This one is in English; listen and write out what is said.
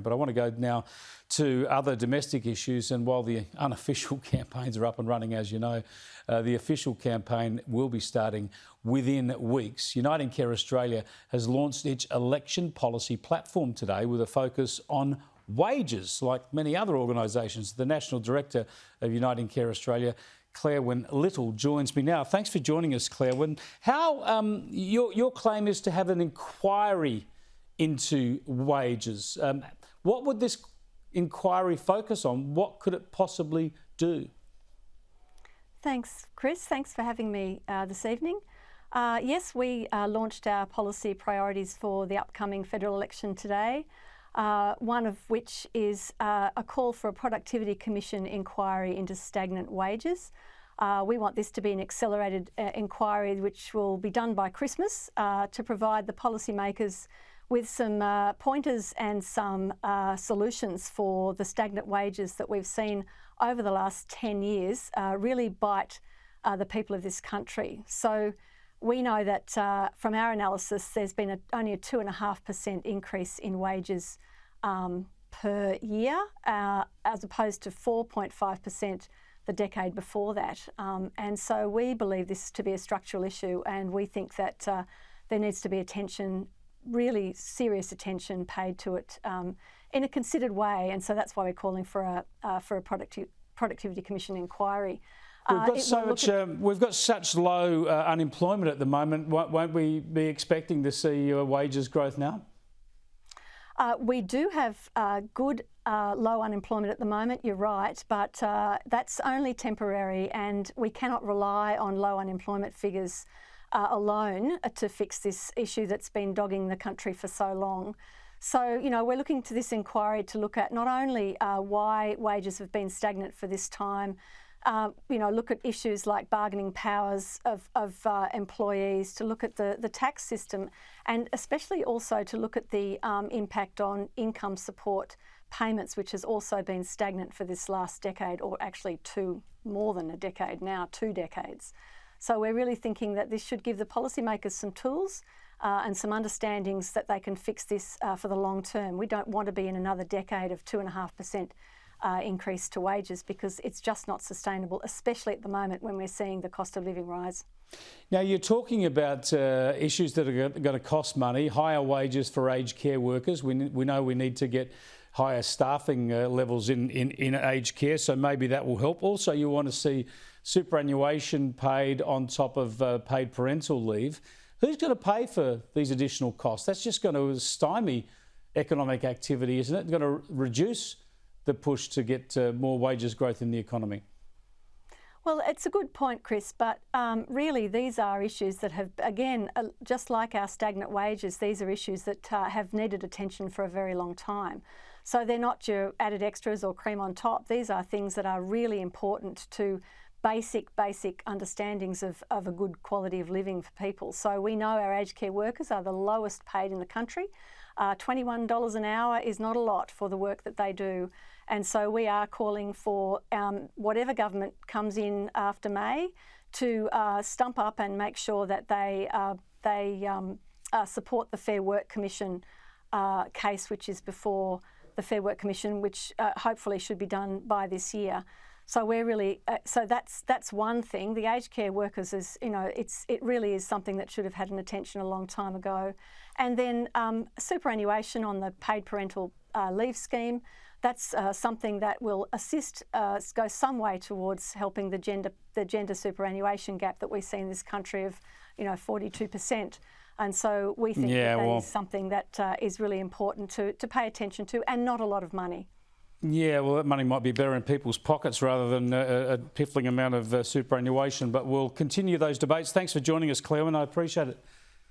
But I want to go now to other domestic issues. And while the unofficial campaigns are up and running, as you know, the official campaign will be starting within weeks. UnitingCare Australia has launched its election policy platform today with a focus on wages, like many other organisations. The National Director of UnitingCare Australia, Claerwen Little, joins me now. Thanks for joining us, Claerwen. How your claim is to have an inquiry into wages. What would this inquiry focus on? What could it possibly do? Thanks, Chris. Thanks for having me this evening. Yes, we launched our policy priorities for the upcoming federal election today, one of which is a call for a Productivity Commission inquiry into stagnant wages. We want this to be an accelerated inquiry which will be done by Christmas to provide the policymakers with some pointers and some solutions for the stagnant wages that we've seen over the last 10 years really bite the people of this country. So we know that from our analysis, there's been only a 2.5% increase in wages per year, as opposed to 4.5% the decade before that. And so we believe this to be a structural issue, and we think that there needs to be attention, really serious attention paid to it in a considered way, and so that's why we're calling for a Productivity Commission inquiry. We've got such low unemployment at the moment. Won't we be expecting to see wages growth now? We do have good low unemployment at the moment, you're right, but that's only temporary, and we cannot rely on low unemployment figures alone to fix this issue that's been dogging the country for so long. So, we're looking to this inquiry to look at not only why wages have been stagnant for this time, look at issues like bargaining powers of employees, to look at the tax system, and especially also to look at the impact on income support payments, which has also been stagnant for this last decade, or actually more than a decade now, 2 decades. So we're really thinking that this should give the policymakers some tools and some understandings that they can fix this for the long term. We don't want to be in another decade of 2.5% increase to wages, because it's just not sustainable, especially at the moment when we're seeing the cost of living rise. Now, you're talking about issues that are going to cost money, higher wages for aged care workers. We know we need to get higher staffing levels in aged care, so maybe that will help. Also, you want to see superannuation paid on top of paid parental leave. Who's going to pay for these additional costs? That's just going to stymie economic activity, isn't it? It's going to reduce the push to get more wages growth in the economy. Well, it's a good point, Chris, but really these are issues that have, again, just like our stagnant wages, these are issues that have needed attention for a very long time. So they're not your added extras or cream on top. These are things that are really important to basic understandings of a good quality of living for people. So we know our aged care workers are the lowest paid in the country. $21 an hour is not a lot for the work that they do. And so we are calling for whatever government comes in after May to stump up and make sure that they support the Fair Work Commission case, which is before the Fair Work Commission, which hopefully should be done by this year. So we're really so that's one thing. The aged care workers is it really is something that should have had an attention a long time ago. And then superannuation on the paid parental leave scheme. That's something that will go some way towards helping the gender superannuation gap that we see in this country of 42%. And so we think that is something that is really important to pay attention to, and not a lot of money. Yeah, well, that money might be better in people's pockets rather than a piffling amount of superannuation. But we'll continue those debates. Thanks for joining us, Claerwen. I appreciate it.